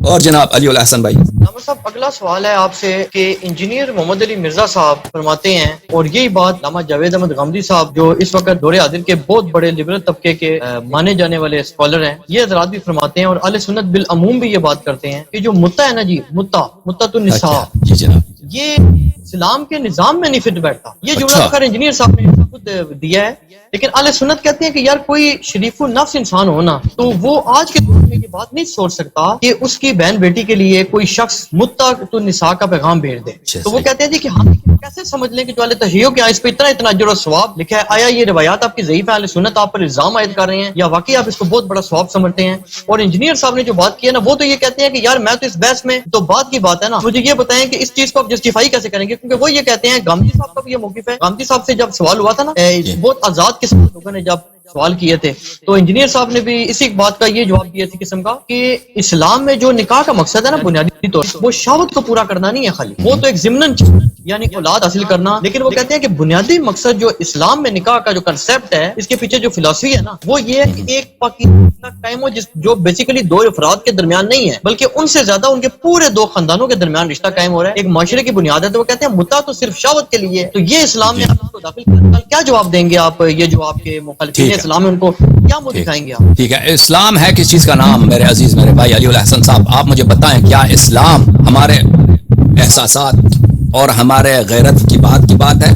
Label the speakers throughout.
Speaker 1: اور جناب علی الحسن بھائی
Speaker 2: صاحب اگلا سوال ہے آپ سے کہ انجینئر محمد علی مرزا صاحب فرماتے ہیں، اور یہی بات علامہ جاوید احمد غامدی صاحب جو اس وقت دور حاضر کے بہت بڑے لبرل طبقے کے مانے جانے والے اسکالر ہیں، یہ حضرات بھی فرماتے ہیں اور اہل سنت بالعموم بھی یہ بات کرتے ہیں کہ جو متع ہے نا جی، متعۃ النساء،
Speaker 1: جی جناب،
Speaker 2: یہ اسلام کے نظام میں نہیں فٹ بیٹھتا. یہ جملہ خیر انجینئر صاحب نے خود دیا ہے، لیکن اہل سنت کہتے ہیں کہ یار کوئی شریف النفس انسان ہو نا تو وہ آج کے دور میں یہ بات نہیں سوچ سکتا کہ اس کی بہن بیٹی کے لیے کوئی شخص متعۃ النساء کا پیغام بھیج دے. تو وہ کہتے ہیں جی کہ ہم کیسے سمجھ لیں کہ جو اہل تشیع کے اس پہ اتنا اجر و ثواب لکھا ہے، آیا یہ روایات آپ کی ضعیف ہیں، اہل سنت آپ پر الزام عائد کر رہے ہیں، یا واقعی آپ اس کو بہت بڑا ثواب سمجھتے ہیں؟ اور انجینئر صاحب نے جو بات کی ہے نا، وہ تو یہ کہتے ہیں کہ یار میں تو اس بحث میں تو بات کی بات ہے نا، مجھے یہ بتائیں کہ اس چیز کو آپ جسٹیفائی کیسے کریں گے؟ کیونکہ وہ یہ کہتے ہیں، گامدی صاحب کا بھی یہ موقف ہے. گامدی صاحب سے جب سوال ہوا تھا نا، بہت آزاد قسم کے لوگوں نے جب سوال کیے تھے، تو انجینئر صاحب نے بھی اسی بات کا یہ جواب دیا اسی قسم کا کہ اسلام میں جو نکاح کا مقصد ہے نا بنیادی طور پر وہ شہوت کو پورا کرنا نہیں ہے خالی، وہ تو ایک ضمناً یعنی اولاد حاصل کرنا، لیکن وہ کہتے ہیں کہ بنیادی مقصد جو اسلام میں نکاح کا جو کنسیپٹ ہے، اس کے پیچھے جو فلسفی ہے نا، وہ یہ ہے کہ ایک پاکیزہ قائم ہو جو بیسیکلی دو افراد کے درمیان نہیں ہے بلکہ ان سے زیادہ ان کے پورے دو خاندانوں کے درمیان رشتہ قائم ہو رہا ہے، ایک معاشرے کی بنیاد ہے. تو وہ کہتے ہیں متع تو صرف شہوت کے لیے، تو یہ اسلام میں آپ کو داخل کرنا، کیا جواب دیں گے آپ؟ یہ جو آپ کے مخالفین اسلام ہیں ان کو کیا منہ دکھائیں گے آپ؟
Speaker 1: ٹھیک ہے، اسلام ہے کس چیز کا نام؟ میرے عزیز میرے بھائی علی الحسن صاحب، آپ مجھے بتائیں کیا اسلام ہمارے احساسات اور ہمارے غیرت کی بات ہے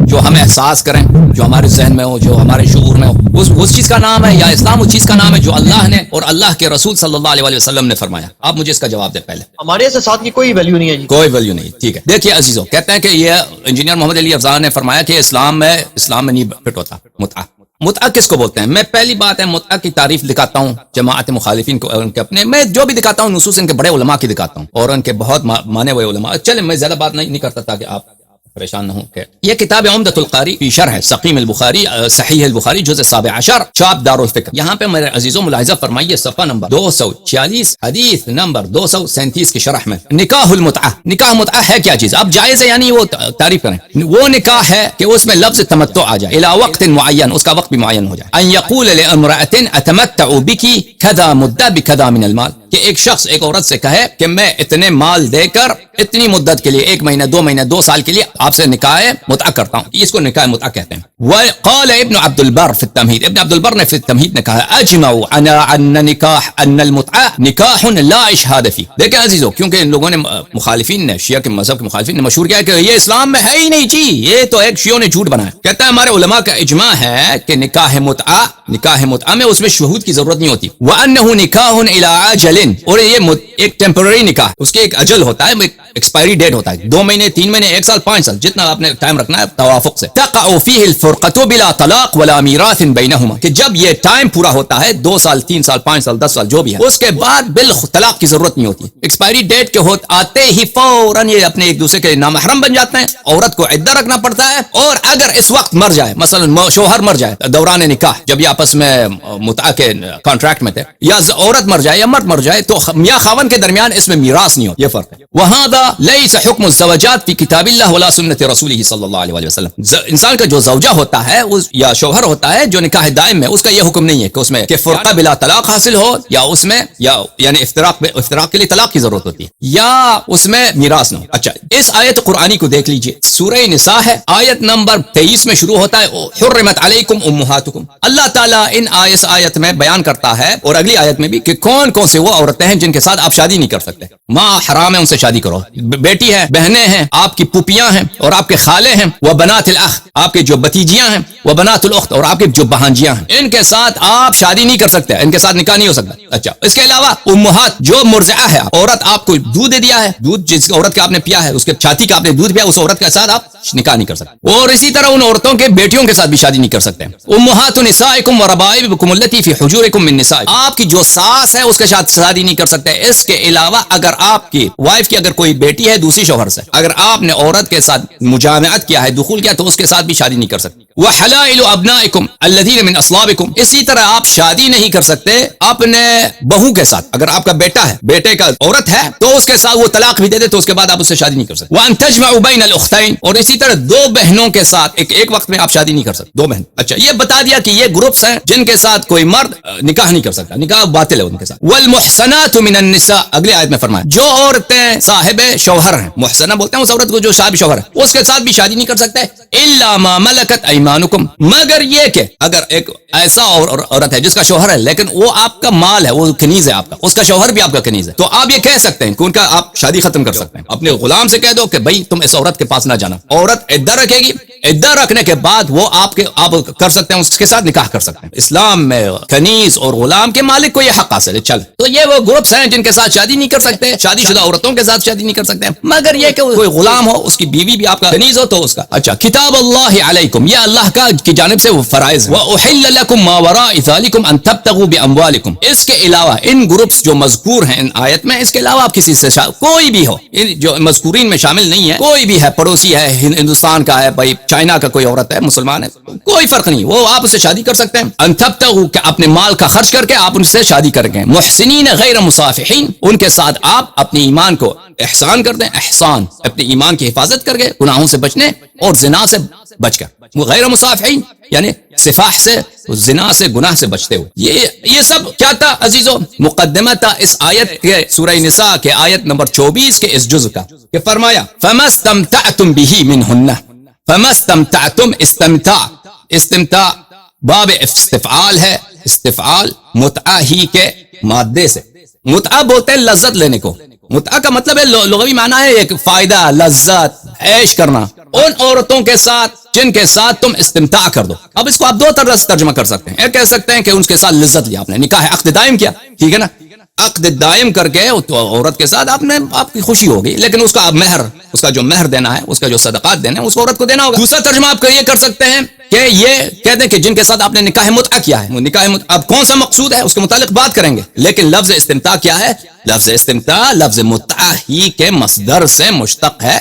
Speaker 1: جو ہم احساس کریں، جو ہمارے ذہن میں ہو، جو ہمارے شعور میں ہو، اس چیز کا نام ہے؟ یا اسلام اس چیز کا نام ہے جو اللہ نے اور اللہ کے رسول صلی اللہ علیہ وسلم نے فرمایا؟ آپ مجھے اس کا جواب دیں پہلے.
Speaker 2: ہمارے احساسات کی کوئی ویلیو نہیں ہے جی،
Speaker 1: کوئی ویلیو نہیں. ٹھیک ہے، دیکھیے عزیزو، کہتے ہیں کہ یہ انجینئر محمد علی افضال نے فرمایا کہ اسلام میں نہیں فٹ ہوتا متعہ کس کو بولتے ہیں؟ میں پہلی بات ہے متعہ کی تعریف دکھاتا ہوں جماعت مخالفین کو، ان کے اپنے میں جو بھی دکھاتا ہوں نصوص ان کے بڑے علماء کی دکھاتا ہوں اور ان کے بہت مانے ہوئے علماء. چلیں میں زیادہ بات نہیں کرتا تاکہ آپ پریشان نہ ہوں. کہ یہ کتاب عمدۃ القاری فی شرح سقیم البخاری صحیح البخاری جزء 17 چاپ دار الفکر. یہاں پہ میرے عزیزوں ملاحظہ فرمائیے صفحہ نمبر 246 حدیث نمبر 237 کی شرح میں نکاح المتعہ. نکاح متعہ ہے کیا چیز؟ اب جائز ہے یعنی وہ تعریف کریں، وہ نکاح ہے کہ اس میں لفظ تمتع آ جائے الی وقت معین، اس کا وقت بھی معین ہو جائے. ان یقول لامرأۃ اتمتع بک کذا مدہ بکذا من المال، کہ ایک شخص ایک عورت سے کہے کہ میں اتنے مال دے کر اتنی مدت کے لیے، 1 مہینہ 2 مہینہ 2 سال کے لیے آپ سے نکاح متعہ کرتا ہوں. اس کو نکاح متعہ کہتے ہیں. وقال ابن عبد البر فی التمہید، ابن عبد البر نے فی التمہید نے کہا اجمعوا ان المتعہ نکاح لا اشہاد فی. دیکھیں عزیزو، کیونکہ ان لوگوں نے مخالفین نے، شیعہ کے مذہب کے مخالفین نے مشہور کیا کہ یہ اسلام میں ہے ہی نہیں جی، یہ تو ایک شیعوں نے جھوٹ بنایا. کہتا ہے ہمارے علماء کا اجماع ہے کہ نکاح متعہ میں اس میں شہود کی ضرورت نہیں ہوتی. وانہ نکاح الی اجل، اور یہ ایک ٹیمپرری نکاح، اس کے ایک اجل ہوتا ہے، ایکسپائری ڈیٹ ہوتا ہے، 2 مہینے 3 مہینے 1 سال 5 سال جتنا آپ نے ٹائم رکھنا ہے توافق سے. تقع فیہ الفرقۃ بلا طلاق ولا میراث بینہما، کہ جب یہ ٹائم پورا ہوتا ہے 2 سال 3 سال 5 سال 10 سال جو بھی ہے، اس کے بعد طلاق کی ضرورت نہیں ہوتی. ایکسپائری ڈیٹ کے آتے ہی فوراً یہ اپنے ایک دوسرے کے نامحرم بن جاتے ہیں. عورت کو عدہ رکھنا پڑتا ہے، اور اگر اس وقت مر جائے، مثلا شوہر مر جائے دوران نکاح جب یہ آپس میں متعہ کے کانٹریکٹ میں تھے، یا عورت مر جائے یا مرد مر جائے، تو میاں خاوند کے درمیان اس میں میراث نہیں ہوتا. یہ فرق ہے. وہذا لیس حکم الزوجات فی کتاب اللہ ولا سنت رسولہ صلی اللہ علیہ وسلم. انسان کا جو زوجہ ہوتا ہے یا شوہر ہوتا ہے جو نکاح دائم میں، اس کا یہ حکم نہیں ہے کہ اس میں کہ فرقہ بلا طلاق حاصل ہو، یا اس میں یعنی افتراق کے لیے طلاق کی ضرورت ہوتی ہے، یا اس میں میراث نہ ہو. اچھا، اس آیت قرآنی کو دیکھ لیجئے، سورہ نساء ہے، آیت نمبر 23 میں شروع ہوتا ہے حرمت علیکم امہاتکم. اللہ تعالیٰ اس آیت میں بیان کرتا ہے، اور اگلی آیت میں بھی، کہ کون کون سے وہ عورتیں ہیں جن کے ساتھ آپ شادی نہیں کر سکتے. ماں حرام ہے، ان سے شادی کرو. بیٹی ہے، بہنیں ہیں، آپ کی پھوپھیاں ہیں اور آپ کے خالے ہیں. وہ بنات الاخ، آپ کے جو بتیجیاں ہیں. وہ بنات الاخت، اور آپ کے جو بہانجیاں ہیں. ان کے ساتھ آپ شادی نہیں کر سکتے، ان کے ساتھ نکاح نہیں ہو سکتا. اچھا، اس کے علاوہ امہات، جو مرضعہ ہے، عورت آپ کو دودھ دے دیا ہے، دودھ جس عورت کا آپ نے پیا ہے، اس کے چھاتی کا آپ نے دودھ پیا، اس عورت کے ساتھ آپ نکاح نہیں کر سکتے. اور اسی طرح ان عورتوں کے بیٹیوں کے ساتھ بھی شادی نہیں کر سکتے. امہات نسائکم وربائبکم اللتی فی حجورکم من نسائکم، آپ کی جو ساس ہے اس کے ساتھ شادی نہیں کر سکتے. اس کے علاوہ اگر آپ کی وائف کی اگر کوئی بیٹی ہے دوسری شوہر سے، اگر آپ نے عورت کے ساتھ مجامعت کیا ہے، دخول کیا، تو اس کے ساتھ بھی شادی نہیں کر سکتے. وحلائل ابنائکم الذین من اصلابکم، اسی طرح آپ شادی نہیں کر سکتے اپنے بہو کے ساتھ. اگر آپ کا بیٹا ہے، بیٹے کا عورت ہے، تو اس کے ساتھ وہ طلاق بھی دے دے تو اس کے بعد آپ اس سے شادی نہیں کر سکتے. وان تجمعوا بین الاختین، اور اسی طرح دو بہنوں کے ساتھ ایک وقت میں آپ شادی نہیں کر سکتے. دو بہن. اچھا، یہ بتا دیا کہ یہ گروپس ہیں جن کے ساتھ کوئی مرد نکاح نہیں کر سکتا، نکاح باطل ہے ان کے ساتھ. والمحصنات من النساء، اگلے آیت میں فرمایا جو عورتیں صاحب شوہر ہیں، محصنہ بولتے ہیں اس عورت کو جو صاحب شوہر ہے، اس کے ساتھ بھی شادی نہیں کر سکتے. الا ما ملکت ایمانکم، مگر یہ کہ اگر ایک ایسا عورت ہے جس کا شوہر ہے لیکن وہ آپ کا مال ہے، وہ کنیز ہے آپ کا، اس کا شوہر بھی آپ کا کنیز ہے، تو آپ یہ کہہ سکتے ہیں کہ ان کا آپ شادی ختم کر سکتے ہیں. اپنے غلام سے کہہ دو کہ بھائی تم اس عورت کے پاس نہ جانا. عورت عدہ رکھے گی، عدہ رکھنے کے بعد وہ آپ کر سکتے ہیں، اس کے ساتھ نکاح کر سکتے ہیں. اسلام میں کنیز اور غلام کے مالک کو یہ حق حاصل ہے. چل، تو یہ وہ گروپس ہیں جن کے ساتھ شادی نہیں کر سکتے، شادی شدہ عورتوں کے ساتھ شادی نہیں کر سکتے، مگر یہ کہ کوئی غلام ہو، اس کی بیوی بھی آپ کا کنیز ہو تو اس کا. اچھا، کتاب اللہ علیکم، یہ اللہ کی جانب سے وہ فرائض. وَأُحِلَّ لَكُم مَا وَرَاءِ ذَلِكُمْ أَن تَبْتَغُوا بِأَمْوَالِكُم، اس کے علاوہ ان گروپس جو مذکور ہیں ان آیت میں، اس کے علاوہ آپ کسی سے کوئی بھی ہو، جو مذکورین میں شامل نہیں ہے، کوئی بھی ہے، پڑوسی ہے، ہندوستان کا ہے، بھائی چائنا کا کوئی عورت ہے، مسلمان ہے، کوئی فرق نہیں، وہ آپ اس سے شادی کر سکتے ہیں. ان تبتغوا، کہ اپنے مال کا خرچ کر کے آپ ان سے شادی کر کے. محسنین غیر مصافحین، ان کے ساتھ آپ اپنے ایمان کو احسان کر دیں، احسان اپنے ایمان کی حفاظت کر کے، گناہوں سے بچنے اور زنا سے بچ کر. وہ غیر مصافحین یعنی صفاح سے، زنا سے، گناہ سے بچتے ہوئے. یہ سب کیا تھا عزیزو؟ مقدمہ تھا اس آیت کے سورہ نساء کے آیت نمبر 24 کے اس جزء کا، کہ فرمایا فَمَا اسْتَمْتَعْتُمْ بِهِ مِنْهُنَّ. فَمَا اسْتَمْتَعْتُمْ، استمتاع باب استفعال ہے، استفعال متعہ ہی کے مادے سے. متعہ بولتے ہیں لذت لینے کو. متعہ کا مطلب ہے لغوی معنی ہے ایک فائدہ، لذت، عیش کرنا ان عورتوں کے ساتھ جن کے ساتھ تم استمتاع کر دو. اب اس کو آپ دو طرح سے ترجمہ کر سکتے ہیں. ایک کہہ سکتے ہیں کہ ان کے ساتھ لذت لیا آپ نے، نکاح عقد دائم کیا، ٹھیک ہے نا، عقد دائم کر کے عورت کے ساتھ آپ کی خوشی ہوگی، لیکن اس کا مہر، اس کا جو مہر دینا ہے، اس کا جو صدقات دینا ہے، اس عورت کو دینا ہوگا. دوسرا ترجمہ آپ یہ کر سکتے ہیں کہ یہ کہہ دیں کہ جن کے ساتھ آپ نے نکاح متعہ کیا ہے، نکاح متعہ اب کون سا مقصود ہے اس کے متعلق بات کریں گے، لیکن لفظ استمتاع کیا ہے؟ لفظ استمتاع لفظ متعہ ہی کے مصدر سے مشتق ہے.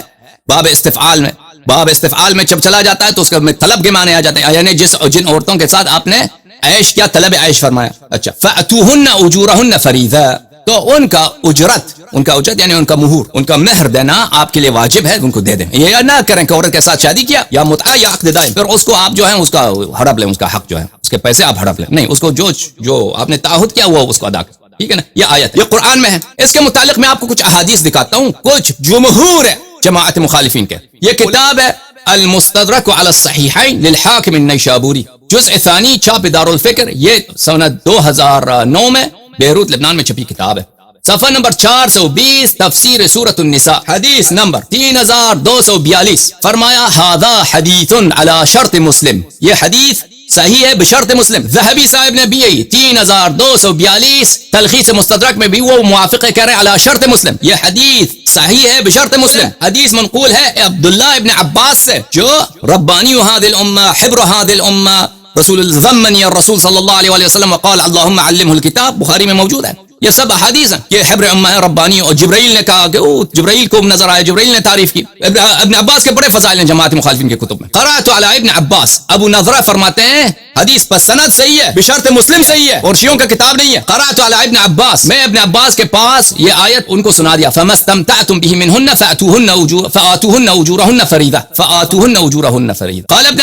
Speaker 1: باب استفعال میں جب چلا جاتا ہے تو اس کا طلب کے معنی آ جاتے ہیں، یعنی جن عورتوں کے ساتھ آپ نے عیش کیا، طلب عیش فرمایا. اچھا، فَأْتُوهُنَّ أُجُورَهُنَّ فَرِيضًا، تو ان کا اجرت یعنی ان کا مہور، ان کا مہر دینا آپ کے لیے واجب ہے، ان کو دے دیں. یہ نہ کریں کہ عورت کے ساتھ شادی کیا یا متعہ یا عقد دائم، پھر اس کو آپ جو ہے اس کا ہڑپ لیں، اس کا حق جو ہے، اس کے پیسے آپ ہڑپ لیں. نہیں، اس کو جو آپ نے تعہد کیا وہ اس کو ادا کریں. ٹھیک ہے نا. یہ آیت یہ قرآن میں ہے. اس کے متعلق میں آپ کو کچھ احادیث دکھاتا ہوں، کچھ جمہور جماعت مخالفین کے. یہ کتاب ہے المستدرک علی الصحیحین للحاکم النیشابوری، جزء ثانی، چھاپ دار الفکر، یہ سنہ 2009 میں بیروت لبنان میں چھپی کتاب ہے. صفحہ نمبر 420، تفسیر سورۃ النساء، حدیث نمبر 3242، فرمایا ھذا حدیث علی شرط مسلم، یہ حدیث صحیح ہے بشرط مسلم. ذہبی صاحب نے بھی یہی 3242 تلخیص مستدرک میں بھی وہ موافقہ کہہ رہے ہیں علی شرط مسلم، یہ حدیث صحیح ہے بشرط مسلم. حدیث منقول ہے عبداللہ ابن عباس سے، جو ربانی هذه الامه، حبر هذه الامه، رسول ضمنی الرسول صلی اللہ علیہ وسلم وقال اللهم علمه الكتاب، بخاری میں موجود ہے. یہ سب احادیث ہیں، یہ حبر امہ ہے، ربانی، اور جبرائیل نے کہا کہ جبرائیل کو نظر آیا، جبرائیل نے تعریف کی. ابن عباس کے بڑے فضائل ہیں جماعت مخالفین کے کتب میں. قرأت علی ابن عباس، ابو نظرہ فرماتے ہیں حدیث پر سند صحیح ہے، بشرط مسلم صحیح ہے، اور شیعوں کا کتاب نہیں ہے. قرأت علی ابن عباس، میں ابن عباس کے پاس یہ آیت ان کو سنا دیا. فما استمتعتم به منهن فآتوهن اجورهن فریضہ، فآتوهن اجورهن فریضہ. قال ابن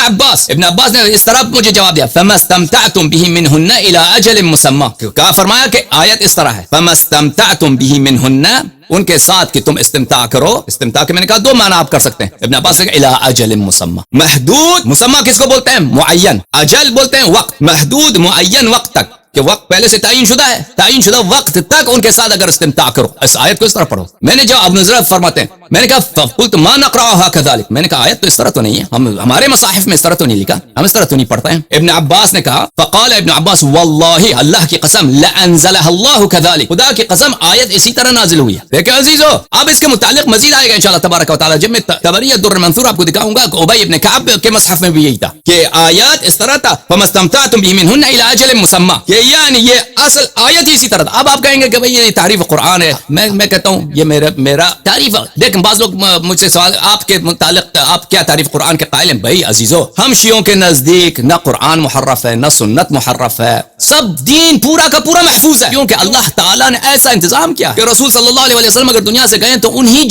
Speaker 1: عباس نے اس طرح مجھے جواب دیا، فما استمتعتم به منهن الى اجل مسمى، کہا فرمایا کہ آیت اس طرح ہے، فما استمتعتم به منهن، ان کے ساتھ کہ تم استمتاع کرو. استمتاع کے میں نے کہا دو معنی آپ کر سکتے ہیں. ابن عباس نے کہا الی اجل مسمى، محدود. مسمى کس کو بولتے ہیں؟ معین. اجل بولتے ہیں وقت، محدود معین وقت تک، کہ وقت پہلے سے تعین شدہ ہے، تعین شدہ وقت تک ان کے ساتھ اگر استمتاع کرو. اس آیت کو اس طرح پڑھو. میں نے جب ابن نظر فرماتے ہیں، میں نے کہا فقلت ما نقرأها كذلك، میں نے کہا آیت تو اس طرح تو نہیں ہے، ہمارے مصاحف میں اس طرح تو نہیں لکھا، ہم اس طرح تو نہیں پڑھتے ہیں. ابن عباس نے کہا، فقال ابن عباس واللہ، اللہ کی قسم، لانزلها الله كذلك، خدا کی قسم آیت اسی طرح نازل ہوئی ہے. دیکھیں عزیزو، اب اس کے متعلق مزید آئے گا انشاءاللہ تبارک و تعالی، جب میں طبری الدر المنثور آپ کو دکھاؤں گا کہ ابی ابن کعب کے مصحف میں بھی یہی تھا کہ آیات اس طرح تھا، فما استمتعتم به منهن الى اجل مسمى، کہ یعنی یہ اصل آیت اسی طرح. اب آپ کہیں گے کہ بھئی یہ تعریف قرآن ہے، میں کہتا ہوں یہ میرا تعریف. دیکھ لیکن بعض لوگ مجھ سے سوال آپ کے متعلق آپ کیا تعریف قرآن کے قائل ہیں؟ بھائی عزیزو، ہم شیعوں کے نزدیک نہ قرآن محرف ہے نہ سنت محرف ہے، سب دین پورا کا پورا محفوظ ہے، کیونکہ اللہ تعالیٰ نے ایسا انتظام کیا کہ رسول صلی اللہ علیہ وسلم اگر دنیا سے گئے تو انہی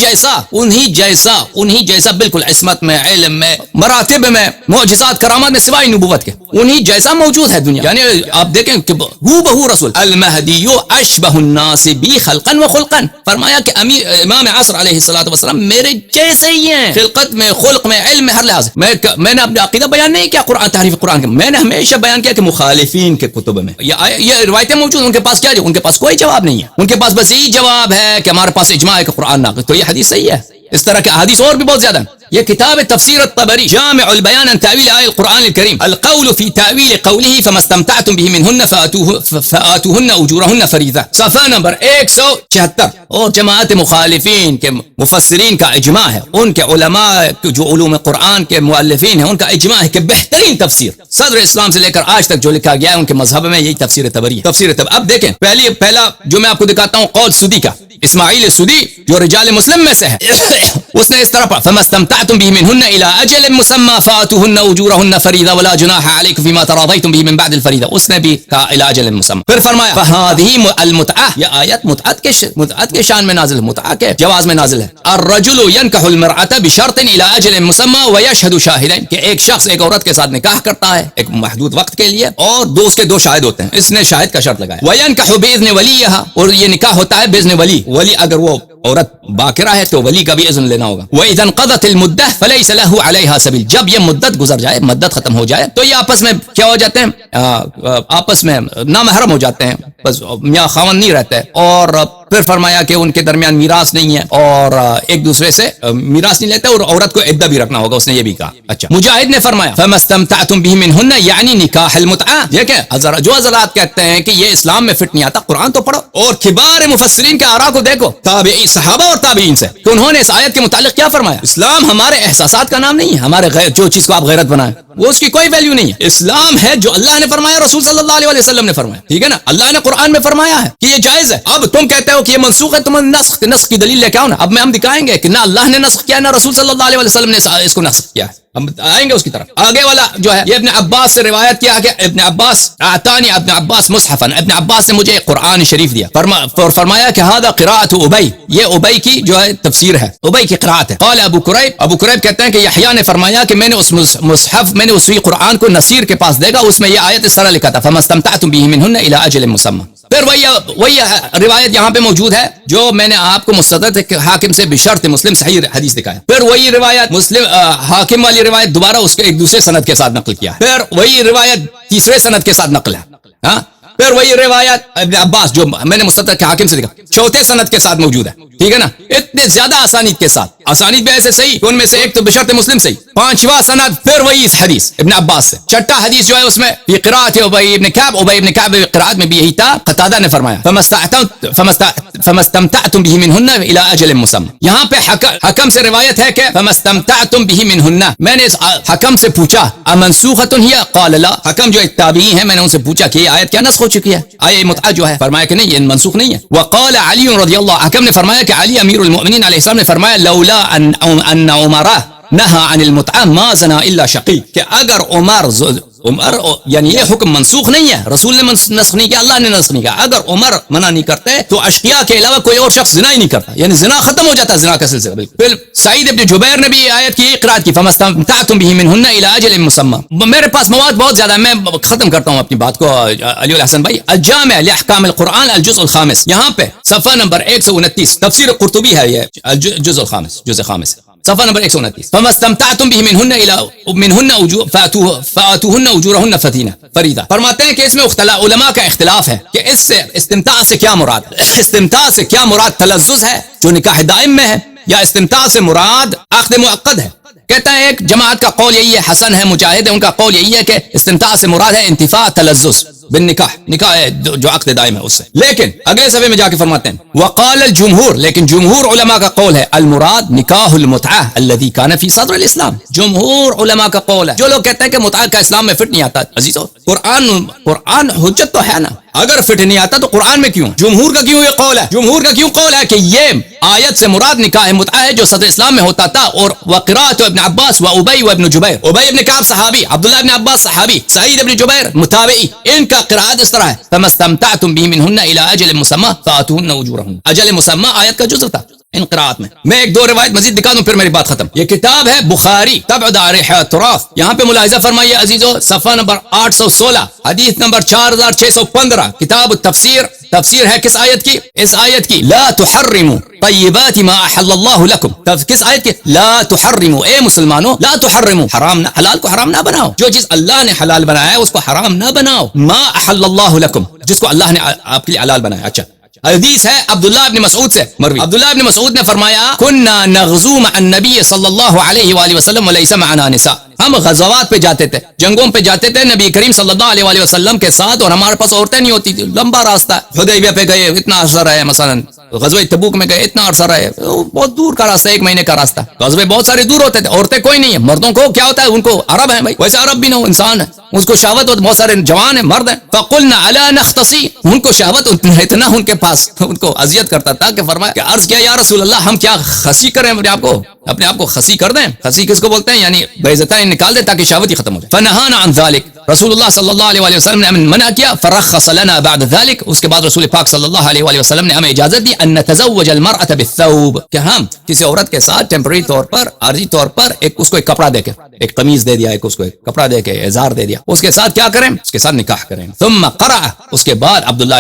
Speaker 1: جیسا بالکل عصمت میں، علم میں، مراتب میں، معجزات کرامات میں سوائے نبوت کے انہی جیسا موجود ہے دنیا. یعنی آپ دیکھیں کہ ہو بہو رسول المہدی اشبہ الناس بی خلقا و خلقا، فرمایا کہ امام عصر علیہ الصلوۃ والسلام میرے جیسے ہی ہیں، خلقت میں، خلق میں، علم میں، ہر لحاظ. میں نے اپنا عقیدہ بیان نہیں کیا قرآن تحریف قرآن کے، میں نے ہمیشہ بیان کیا کہ مخالفین کے کتب میں یہ روایتیں موجود، ان کے پاس کیا، ان کے پاس کوئی جواب نہیں ہے، ان کے پاس بس یہی جواب ہے کہ ہمارے پاس اجماع ہے کہ قرآن ناقص. تو یہ حدیث صحیح ہے، اس طرح کے احادیث اور بھی بہت زیادہ ہیں. یہ کتاب تفسیر الطبری جامع البیان عن تاویل آیات القرآن الکریم، القول فی تاویل قوله فما استمتعتم به منهن فآتوهن اجورهن فریضہ، صفحہ نمبر 176. اور جماعت مخالفین کے مفسرین کا اجماع ہے، ان کے علماء جو علوم قرآن کے مؤلفین ہیں ان کا اجماع ہے کہ بہترین تفسیر صدر اسلام سے لے کر آج تک جو لکھا گیا ہے ان کے مذہب میں یہی تفسیر طبری ہے. تفسیر طبری اب دیکھیں، پہلا جو میں آپ کو دکھاتا ہوں قول سدی کا، اسماعیل سدی جو رجال مسلم میں سے ہے، اس نے اس طرح پڑھا فما استمتعتم به منهن الى اجل مسمى فاتوهن اجورهن فريضه ولا جناح عليكم فيما تراضيتم به من بعد الفريضه، اس نے بھی کہا الى اجل مسمى. پھر فرمایا فهذه المتعه، یہ آیت متعت کے شان میں نازل، متعہ کے جواز میں نازل ہے. الرجل ينكح المرأة بشرط الى اجل مسمى ويشهد شاهدين، کہ ایک شخص ایک عورت کے ساتھ نکاح کرتا ہے ایک محدود وقت کے لیے اور اس کے 2 شاہد ہوتے ہیں، اس نے شاہد کا شرط لگایا. وينكح باذن وليها، اور یہ نکاح ہوتا ہے باذن ولی اگر وہ عورت باقرہ ہے تو ولی کا بھی اذن لینا ہوگا. وَإِذَا انقضت المدة فليس له عليها سبيل، جب یہ مدت گزر جائے، مدت ختم ہو جائے تو یہ آپس میں کیا ہو جاتے ہیں، آپس میں نامحرم ہو جاتے ہیں، بس میاں خاوند نہیں رہتے. اور پھر فرمایا کہ ان کے درمیان میراث نہیں ہے اور ایک دوسرے سے میراث نہیں لیتے، اور عورت کو عدہ بھی رکھنا ہوگا، اس نے یہ بھی کہا. اچھا، مجاہد نے فرمایا فَمَا اسْتَمْتَعْتُمْ بِهِ مِنْهُنَّ یعنی نکاح المتعہ. دیکھیں جو حضرات کہتے ہیں کہ یہ اسلام میں فٹ نہیں آتا، قرآن تو پڑھو اور کبار مفسرین کے آراء کو دیکھو، تابعی صحابہ اور تابعین سے، کہ انہوں نے اس آیت کے متعلق کیا فرمایا. اسلام ہمارے احساسات کا نام نہیں ہے، ہمارے جو چیز کو آپ غیرت بنائیں وہ اس کی کوئی ویلیو نہیں ہے. اسلام ہے جو اللہ نے فرمایا، رسول صلی اللہ علیہ وسلم نے فرمایا، ٹھیک ہے نا، اللہ نے قرآن میں فرمایا ہے کہ یہ جائز ہے. اب تم کہتے ہو کہ یہ منسوخ ہے، تم نسخ کی دلیل لے کے آؤ نا. اب ہم دکھائیں گے کہ نہ اللہ نے نسخ کیا نہ رسول صلی اللہ علیہ وسلم نے اس کو نسخ کیا ہے. ہم آئیں گے اس کی طرف. آگے والا جو ہے یہ ابن عباس سے روایت کیا کہ ابن عباس مصحفا، ابن عباس نے مجھے قرآن شریف دیا، فرمایا کہ هذا قراءت ابی، یہ ابی کی جو ہے تفسیر ہے، ابی کی قراءت ہے. قال ابو قریب کہتے ہیں کہ یحییٰ نے فرمایا کہ میں نے اس مصحف، میں نے اسی قرآن کو نصیر کے پاس دے گا، اس میں یہ آیت اس طرح لکھا تھا فما استمتعتم به منهن الى اجل مسمى. پھر وہی روایت یہاں پہ موجود ہے جو میں نے آپ کو مستدرک حاکم سے بشرط مسلم صحیح حدیث دکھایا. پھر وہی روایت مسلم حاکم والی روایت دوبارہ اس کے ایک دوسرے سند کے ساتھ نقل کیا. پھر وہی روایت تیسرے سند کے ساتھ نقل ہے. ہاں، پھر وہی روایت ابن عباس جو میں نے مستدرک حاکم سے دکھا چوتھے سند کے ساتھ موجود ہے، ٹھیک ہے نا، اتنے زیادہ آسانیت کے ساتھ، آسانیت بھی ایسے صحیح، ان میں سے ایک تو بشرط مسلم صحیح. 5واں سند پھر وہی حدیث ابن عباس سے. 6 حدیث جو ہے اس میں فی قراءت ابی ابن کعب قراءت میں بھی یہی تھا. قتادہ نے فرمایا فما استمتعتم به منهن الى اجل مسمى. یہاں پہ حکم سے روایت ہے کہ فما استمتعتم به منهن، میں نے حکم سے پوچھا امنسوخۃ ہی، قال لا. حکم جو ایک تابعی ہیں، میں نے ان سے پوچھا کہ یہ آیت کیا نسخ ہو چکی ہے، آیت متعہ جو ہے، فرمایا کہ نہیں، یہ منسوخ نہیں ہے. وقال علی رضی اللہ، حکم نے فرمایا کہ علی امیر المؤمنین علیہ السلام نے فرمایا لولا ان عمر نہا عن المتعہ ما زنا الا شقی، کہ اگر عمر یعنی یہ حکم منسوخ نہیں ہے، رسول نے نسخ نہیں کیا، اللہ نے نسخ نہیں کیا، اگر عمر منع نہیں کرتے تو اشقیاء کے علاوہ کوئی اور شخص زنا ہی نہیں کرتا، یعنی زنا ختم ہو جاتا، زنا کا سلسلہ. بالکل. پھر سعید ابن جبیر نے بھی آیت کی قرات کی فما استمتعتم به منهن الى اجل مسمى. میرے پاس مواد بہت زیادہ ہے، میں ختم کرتا ہوں اپنی بات کو. علی الحسن بھائی، الجامع لاحکام القرآن الجزء الخامس، یہاں پہ صفحہ نمبر 129، تفسیر قرطبی ہے یہ، الجزء الخامس، جزء خامس، صفحہ نمبر 129. فما استمتعتم به منهن فآتوهن اجورهن فریضہ. فرماتے ہیں کہ اس میں علماء کا اختلاف ہے کہ اس سے استمتاع سے کیا مراد ہے. استمتاع سے کیا مراد تلذذ ہے جو نکاح دائم میں ہے، یا استمتاع سے مراد عقد معقد ہے. کہتا ہے ایک جماعت کا قول یہی ہے، حسن ہے، مجاہد ہے، ان کا قول یہی ہے کہ استمتاع سے مراد ہے انتفاع تلذذ، بالنکاح, نکاح ہے جو عقد دائم ہے اس سے. لیکن اگلے صفحے میں جا کے فرماتے ہیں وقال الجمہور, لیکن جمہور علماء کا قول ہے المراد نکاح المتعہ الذي كان في صدر الاسلام. جمہور علماء کا قول ہے, جو لوگ کہتے ہیں کہ متعہ کا اسلام میں فٹ نہیں آتا. عزیزو قرآن حجت تو ہے نا, اگر فٹ نہیں آتا تو قرآن میں کیوں؟ جمہور کا کیوں یہ قول ہے؟ جمہور کا کیوں قول ہے کہ یہ آیت سے مراد نکاح متعہ ہے جو صدر اسلام میں ہوتا تھا. اور وقراءت ابن عباس و ابی و ابن جبیر, ابی ابن کعب صحابی, عبداللہ ابن عباس صحابی, سعید ابن جبیر متابعی, ان کا قراءت اس طرح ہے فما استمتعتم به منهن الى اجل مسمى فاتوهن اجورهن. اجل مسمى آیت کا جزء تھا ان قراءات میں. میں ایک دو روایت مزید دکھا دوں پھر میری بات ختم. یہ کتاب ہے بخاری تبع دارح التراث. یہاں پہ ملاحظہ فرمائیے عزیزو, صفحہ نمبر 816, حدیث نمبر 4615, کتاب التفسیر. تفسیر ہے کس آیت کی؟ اس آیت کی لا تحرموا طیبات ما احل اللہ لکم. کس آیت کی؟ لا تحرموا, اے مسلمانوں لا تحرموا, حرام نہ, حلال کو حرام نہ بناؤ. جو چیز اللہ نے حلال بنایا ہے اس کو حرام نہ بناؤ. ما احل اللہ لکم, جس کو اللہ نے آپ کے لیے حلال بنایا. اچھا, حدیث ہے عبداللہ ابن مسعود سے مروی. عبداللہ ابن مسعود نے فرمایا کننا نغزو مع النبی صلی اللہ علیہ وآلہ وسلم ولیس معنا نساء. ہم غزوات پہ جاتے تھے, جنگوں پہ جاتے تھے نبی کریم صلی اللہ علیہ وآلہ وسلم کے ساتھ, اور ہمارے پاس عورتیں نہیں ہوتی تھی. لمبا راستہ ہے, حدیبیہ پہ گئے اتنا عرصہ رہے, مثلا غزوہ تبوک میں گئے اتنا عرصہ رہے, بہت دور کا راستہ, 1 مہینے کا راستہ. غزوے بہت سارے دور ہوتے تھے, عورتیں کوئی نہیں ہے. مردوں کو کیا ہوتا ہے, ان کو عرب ہیں بھائی, ویسے عرب بھی نہ ہو, انسان ہے, اس کو شہوت ہوتی, بہت سارے جوان ہیں, مرد ہیں. فقلنا الا نختصی, ان کو شہوت اتنا ان کے پاس, ان کو اذیت کرتا تھا کہ فرمایا کہ عرض کیا یا رسول اللہ ہم کیا خسی کریں اپنے آپ کو خسی کر دیں. خسی کس کو بولتے ہیں؟ یعنی بے عزتی نکال دیں تاکہ شہوت ہی ختم ہو جائے. فنہانا عن ذلك, رسول اللہ صلی اللہ علیہ وسلم نے ہمیں منع کیا. فرخص لنا بعد ذلك, اس کے بعد رسول پاک صلی اللہ علیہ وسلم نے ہمیں اجازت دی ان نتزوج المرأة بالثوب, کہ ہم کسی عورت کے ساتھ ٹیمپرری طور پر, عارضی طور پر اس کو ایک کپڑا دے کے, ایک قمیض دے دیا, اس کو ایک کپڑا دے کے, ازار دے دیا, اس کے ساتھ کیا کریں؟ اس کے ساتھ نکاح کریں. ثم قرأ, اس کے بعد عبداللہ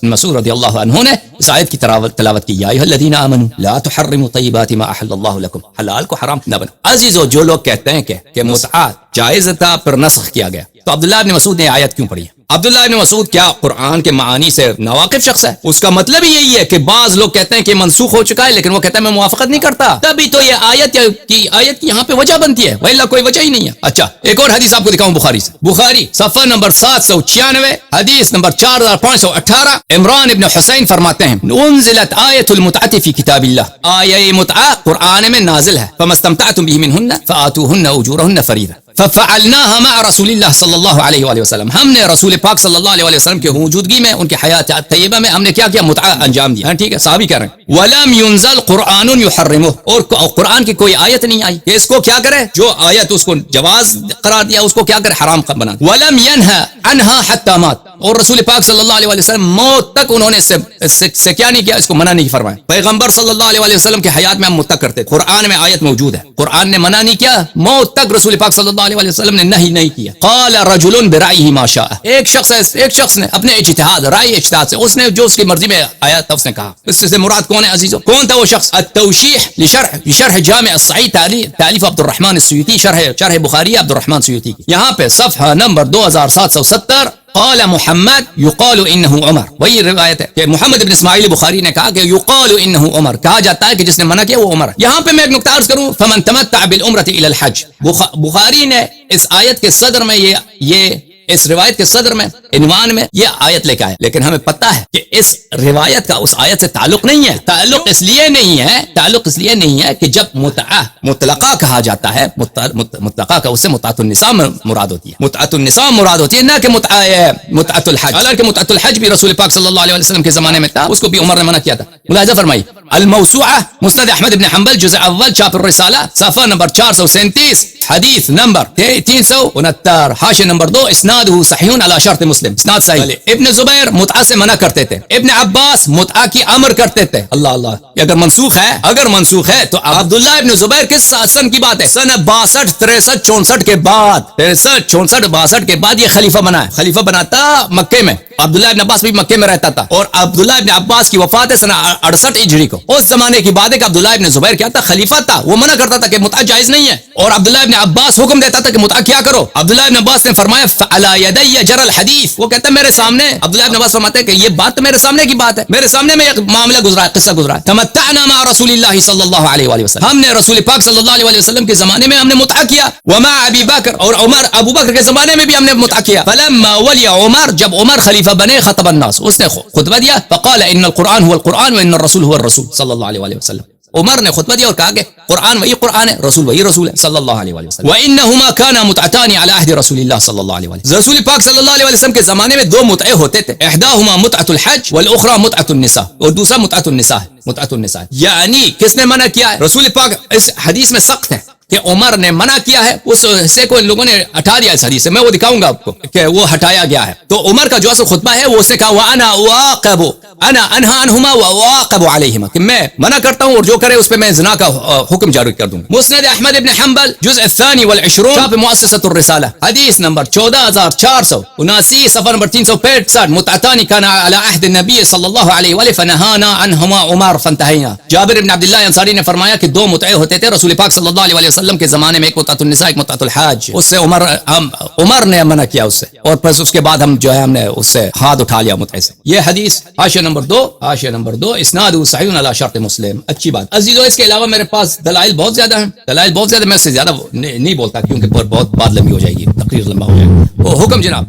Speaker 1: مسعود رضی اللہ عنہ نے اس آیت کی تلاوت کی, یا ایھا الذین آمنوا لا تحرموا طیبات ما احل اللہ لکم, حلال کو حرام نہ بناؤ. عزیزو, جو لوگ کہتے ہیں کہ متعہ جائز تھا پر نسخ کیا گیا, تو عبداللہ ابن مسعود نے آیت کیوں پڑھی؟ عبداللہ ابن مسعود کیا قرآن کے معانی سے ناواقف شخص ہے؟ اس کا مطلب ہی یہی ہے کہ بعض لوگ کہتے ہیں کہ منسوخ ہو چکا ہے, لیکن وہ کہتا ہے میں موافقت نہیں کرتا, تبھی تو یہ آیت کی یہاں پہ وجہ بنتی ہے, وإلا کوئی وجہ ہی نہیں ہے. اچھا, ایک اور حدیث آپ کو دکھاؤں بخاری سے. بخاری صفحہ نمبر 796, حدیث نمبر 4518, عمران ابن حسین فرماتے ہیں انزلت آیت المتعة فی کتاب اللہ, آیہ متعہ قرآن میں نازل ہے. فما استمتعتم به منہن فآتوہن اجورہن فریضہ. ففعلناها مع رسول اللہ صلی اللہ علیہ وآلہ وسلم, ہم نے رسول پاک صلی اللہ علیہ وسلم کے موجودگی میں, ان کی حیات طیبہ میں ہم نے کیا متعہ انجام دیا. ٹھیک ہے, صحابی کہہ رہے ہیں ولم ينزل قرآن يحرمه, اور قرآن کی کوئی آیت نہیں آئی کہ اس کو کیا کرے, جو آیت اس کو جواز قرار دیا اس کو کیا کرے, حرام بنا. ولم ينهى عنها حتى مات, اور رسول پاک صلی اللہ علیہ وسلم موت تک انہوں نے اس سے کیا نہیں کیا, اس کو منع نہیں فرمایا. پیغمبر صلی اللہ علیہ وسلم کی حیات میں ہم متع کرتے, قرآن میں آیت موجود ہے, قرآن نے منع نہیں کیا, موت تک رسول پاک صلی اللہ علیہ وسلم نے نہیں کیا. قال رجل برأيه ما شاء, ایک شخص نے اپنے اجتہاد, رائے اجتہاد سے, اس نے جو اس کی مرضی میں آیا تھا اس نے کہا. اس سے مراد کون ہے عزیزو؟ کون تھا وہ شخص؟ التوشیح لشرح جامع الصحیح, تالیف عبد الرحمن السیوطی, شرح بخاری عبد الرحمن السیوطی کی. یہاں پہ صفحہ نمبر 2770, قال محمد يقال انه عمر, وہی روایت ہے کہ محمد ابن اسماعیل بخاری نے کہا کہ يقال انه عمر, کہا جاتا ہے کہ جس نے منع کیا وہ عمر. یہاں پہ میں ایک نکتہ عرض کروں, فمن تمتع بالعمرة الى الحج, بخاری نے اس آیت کے صدر میں یہ اس روایت کے صدر میں, عنوان میں یہ آیت لے کے آئے, لیکن ہمیں پتہ ہے کہ اس روایت کا اس آیت سے تعلق نہیں ہے. تعلق اس لیے نہیں ہے کہ جب متعہ مطلقہ کہا جاتا ہے, مطلقہ کا اس سے متعۃ النساء مراد ہوتی ہے, متعۃ النساء مراد ہوتی ہے, نہ کہ متعۃ الحج. حالانکہ متعۃ الحج بھی رسول پاک صلی اللہ علیہ وسلم کے زمانے میں تھا, اس کو بھی عمر نے منع کیا تھا. ملاحظہ فرمائی, الموسوعہ مسند احمد بن حنبل جزء اول چھاپ الرسالہ, صفحہ نمبر 437, حدیث نمبر 369, حاشیہ نمبر 2, اسنادہ صحیح علی شرط مسلم, اسناد صحیح. ابن زبیر متعہ سے منع کرتے تھے, ابن عباس متعہ کی امر کرتے تھے. اللہ, اگر منسوخ ہے تو عبداللہ ابن زبیر کس سن کی بات ہے؟ سن 62 63 64 کے بعد, 63 64 62 کے بعد یہ خلیفہ بنا ہے. خلیفہ بنا تھا مکے میں, عبداللہ ابن عباس بھی مکے میں رہتا تھا, اور عبداللہ ابن عباس کی وفات ہے سن 68 ہجری کو. اس زمانے کی بات ہے کہ عبداللہ ابن زبیر کیا تھا؟ خلیفہ تھا، وہ منع کرتا تھا کہ متعہ جائز نہیں ہے، اور عبداللہ ابن عباس حکم دیتا تھا کہ متعہ کیا کرو. عبداللہ ابن عباس نے فرمایا فعلی یدی جرى الحدیث، وہ کہتا ہے میرے سامنے، عبداللہ ابن عباس فرماتے ہیں کہ یہ بات تو میرے سامنے کی بات ہے، میرے سامنے میں ایک معاملہ گزرا ہے، قصہ گزرا ہے. تمتعنا مع رسول اللہ صلی اللہ علیہ وآلہ وسلم، ہم نے رسول پاک صلی اللہ علیہ وآلہ وسلم کے زمانے میں ہم نے متعہ کیا. ومع ابی بکر، اور عمر ابو بکر کے زمانے میں بھی ہم نے متعہ کیا. فلما ولی عمر، جب عمر خلیفہ بنے، خطب الناس، اس نے خطبہ دیا. فقال ان القرآن هو القرآن وان الرسول هو الرسول صلی اللہ علیہ وآلہ وسلم. عمر نے خطبہ دیا اور کہا کہ قرآن وہی قرآن ہے، رسول وہی رسول ہے صلی اللہ علیہ وآلہ وسلم. وانہما كانا متعتان على عهد رسول اللہ صلی اللہ علیہ وآلہ. رسول پاک صلی اللہ علیہ وسلم کے زمانے میں دو متعے ہوتے تھے، احداہما متعۃ الحج والاخرى متعۃ النساء، اور دوسرا متعۃ النساء ہے. متعۃ النساء یعنی کس نے منع کیا ہے؟ رسول پاک اس حدیث میں سخت ہے کہ عمر نے منع کیا ہے، اس حصے کو ان لوگوں نے ہٹا دیا اس حدیث سے. میں وہ دکھاؤں گا آپ کو کہ وہ ہٹایا گیا ہے. تو عمر کا جو اصل خطبہ ہے وہ اس نے کہا وانا واقب، انا انہا عنہما وواقب علیہما، کہ میں منع کرتا ہوں اور جو کرے اس پہ میں زنا کا حکم جاری کر دوں. مسند احمد ابن حنبل جزء الثانی والعشرون، شاپ مؤسسۃ الرسالہ، حدیث نمبر 14479، صفحہ نمبر 365. متعتان كان على عهد النبي صلی اللہ علیہ وآلہ فنہانا عنہما عمر فانتہینا. جابر بن عبداللہ انصاری نے فرمایا کہ دو متعے ہوتے تھے رسول پاک صلی اللہ علیہ وآلہ وسلم کے زمانے میں، ایک متعۃ النساء ایک متعۃ الحاج. اس سے عمر نے منع کیا اس سے، اور پھر اس کے بعد ہم جو ہے ہم نے اس سے ہاتھ اٹھا لیا متعے سے. یہ حدیث حاشیہ نمبر 2 اسناد صحیح علی شرط مسلم. اچھی بات عزیزو، اس کے علاوہ میرے پاس دلائل بہت زیادہ ہیں، دلائل بہت زیادہ، میں اس سے زیادہ نہیں بولتا کیونکہ بہت بات لمبی ہو جائے گی، تقریر لمبا ہو جائے گا. حکم جناب.